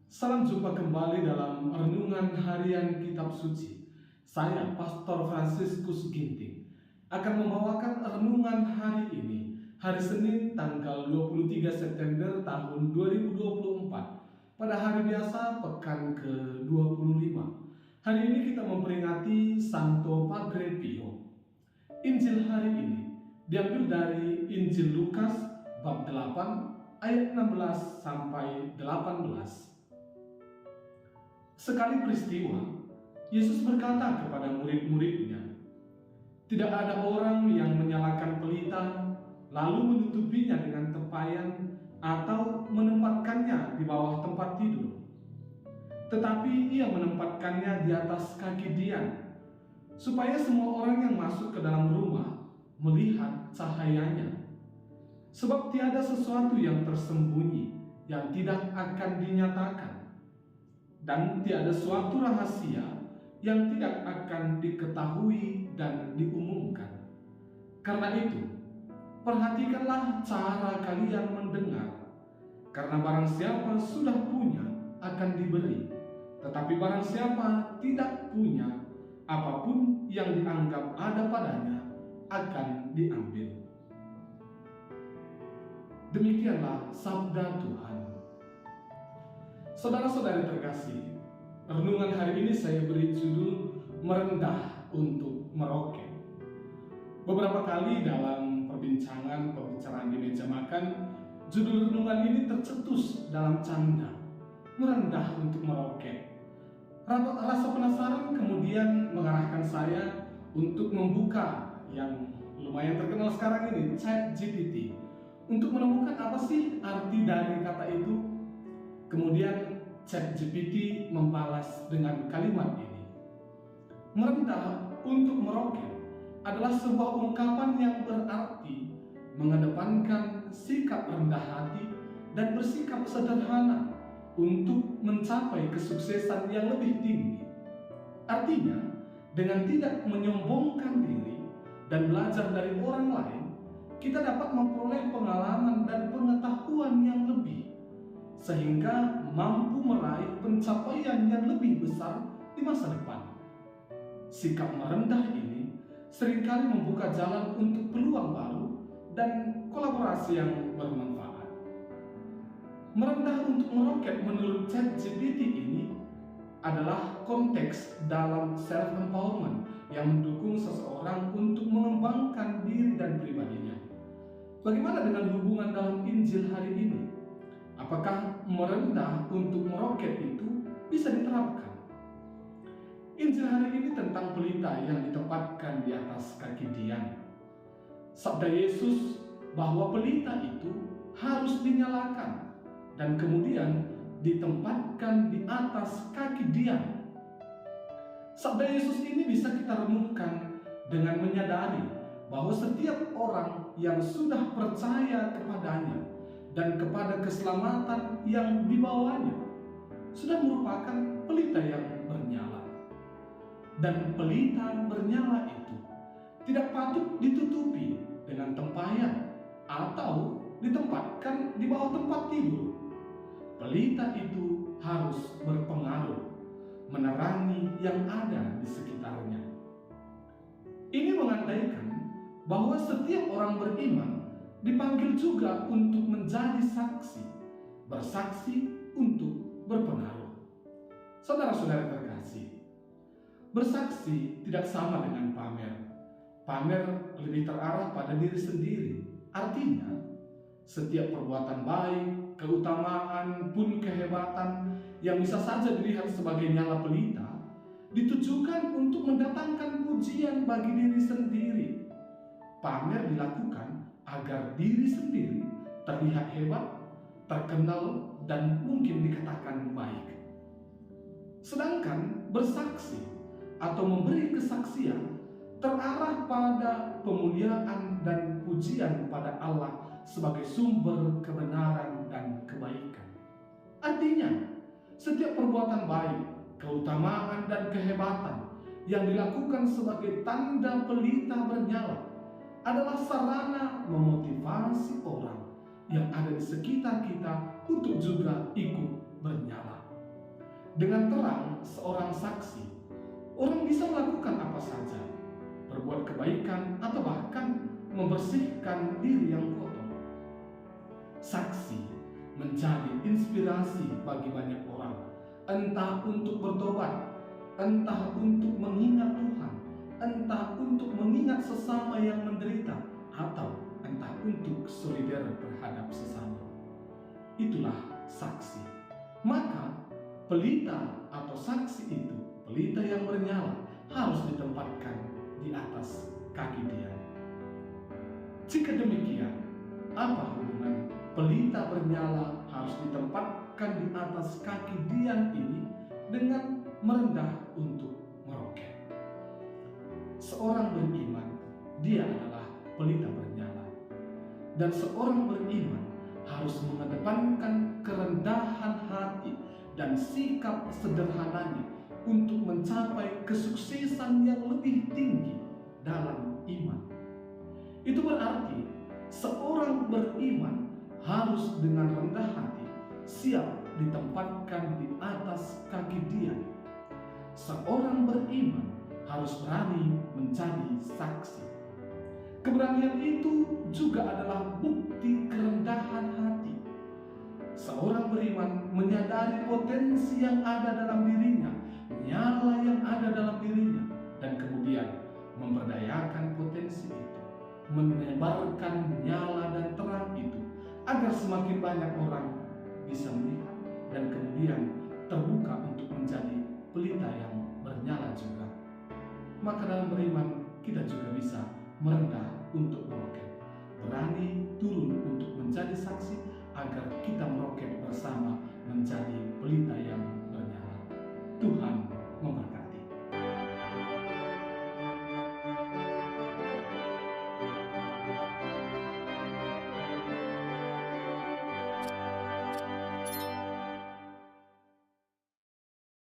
Salam jumpa kembali dalam Renungan Harian Kitab Suci. Saya, Pastor Fransiskus Ginting, akan membawakan renungan hari ini, hari Senin tanggal 23 September tahun 2024, pada hari biasa pekan ke-25. Hari ini kita memperingati Santo Padre Pio. Injil hari ini diambil dari Injil Lukas bab 8 ayat 16 sampai 18. Sekali peristiwa, Yesus berkata kepada murid-muridnya, "Tidak ada orang yang menyalakan pelita, lalu menutupinya dengan tempayan atau menempatkannya di bawah tempat tidur. Tetapi ia menempatkannya di atas kaki dian, supaya semua orang yang masuk ke dalam rumah melihat cahayanya. Sebab tiada sesuatu yang tersembunyi yang tidak akan dinyatakan, dan tiada suatu rahasia yang tidak akan diketahui dan diumumkan. Karena itu, perhatikanlah cara kalian mendengar, karena barang siapa sudah punya akan diberi, tetapi barang siapa tidak punya, apapun yang dianggap ada padanya akan diambil." Demikianlah sabda Tuhan. Saudara-saudari terkasih, renungan hari ini saya beri judul "Merendah untuk Meroket". Beberapa kali dalam pembicaraan di meja makan, judul renungan ini tercetus dalam canda, merendah untuk meroket. Rasa penasaran kemudian mengarahkan saya untuk membuka yang lumayan terkenal sekarang ini, ChatGPT, untuk menemukan apa sih arti dari kata itu. Kemudian ChatGPT membalas dengan kalimat ini: "Merendah untuk meroket adalah sebuah ungkapan yang berarti mengedepankan sikap rendah hati dan bersikap sederhana untuk mencapai kesuksesan yang lebih tinggi. Artinya, dengan tidak menyombongkan diri dan belajar dari orang lain, kita dapat memperoleh pengalaman dan pengetahuan yang lebih, sehingga mampu meraih pencapaian yang lebih besar di masa depan. Sikap merendah ini seringkali membuka jalan untuk peluang baru dan kolaborasi yang bermanfaat." Merendah untuk meroket menurut ChatGPT ini adalah konteks dalam self-empowerment yang mendukung seseorang untuk mengembangkan diri dan pribadinya. Bagaimana dengan hubungan dalam Injil hari ini? Apakah merendah untuk meroket itu bisa diterapkan? Injil hari ini tentang pelita yang ditempatkan di atas kaki dian. Sabda Yesus bahwa pelita itu harus dinyalakan dan kemudian ditempatkan di atas kaki dian. Sabda Yesus ini bisa kita renungkan dengan menyadari bahwa setiap orang yang sudah percaya kepadanya dan kepada keselamatan yang dibawanya sudah merupakan pelita yang bernyala. Dan pelita bernyala itu tidak patut ditutupi dengan tempayan atau ditempatkan di bawah tempat tidur. Pelita itu harus berpengaruh, menerangi yang ada di sekitarnya. Ini mengandaikan bahwa setiap orang beriman dipanggil juga untuk menjadi saksi, bersaksi untuk berpengaruh. Saudara-saudara terkasih, bersaksi tidak sama dengan pamer. Pamer lebih terarah pada diri sendiri. Artinya, setiap perbuatan baik, keutamaan pun kehebatan yang bisa saja dilihat sebagai nyala pelita, ditujukan untuk mendatangkan pujian bagi diri sendiri. Pamer dilakukan agar diri sendiri terlihat hebat, terkenal, dan mungkin dikatakan baik. Sedangkan bersaksi atau memberi kesaksian terarah pada pemuliaan dan pujian pada Allah sebagai sumber kebenaran dan kebaikan. Artinya, setiap perbuatan baik, keutamaan, dan kehebatan yang dilakukan sebagai tanda pelita bernyala adalah sarana memotivasi orang yang ada di sekitar kita untuk juga ikut bernyala. Dengan terang seorang saksi, orang bisa melakukan apa saja, berbuat kebaikan atau bahkan membersihkan diri yang kotor. Saksi menjadi inspirasi bagi banyak orang, entah untuk bertobat, entah untuk mengingat Tuhan, entah untuk mengingat sesama yang menderita, atau entah untuk solider terhadap sesama. Itulah saksi. Maka pelita atau saksi itu, pelita yang bernyala, harus ditempatkan di atas kaki dia. Jika demikian, apa hubungan pelita bernyala harus ditempatkan di atas kaki Dian ini dengan merendah untuk meroket? Seorang beriman, dia adalah pelita bernyala. Dan seorang beriman harus mengedepankan kerendahan hati dan sikap sederhananya untuk mencapai kesuksesan yang lebih tinggi dalam iman. Itu berarti seorang beriman harus dengan rendah hati siap ditempatkan di atas kaki dia. Seorang beriman harus berani menjadi saksi. Keberanian itu juga adalah bukti kerendahan hati. Seorang beriman menyadari potensi yang ada dalam dirinya, nyala yang ada dalam dirinya, dan kemudian memberdayakan potensi itu, menebarkan nyala dan terang itu, agar semakin banyak orang bisa melihat dan kemudian terbuka untuk menjadi pelita yang bernyala juga. Maka dalam beriman kita juga bisa merendah untuk meroket, berani turun untuk menjadi saksi agar kita meroket bersama menjadi pelita yang bernyala. Tuhan memberkati.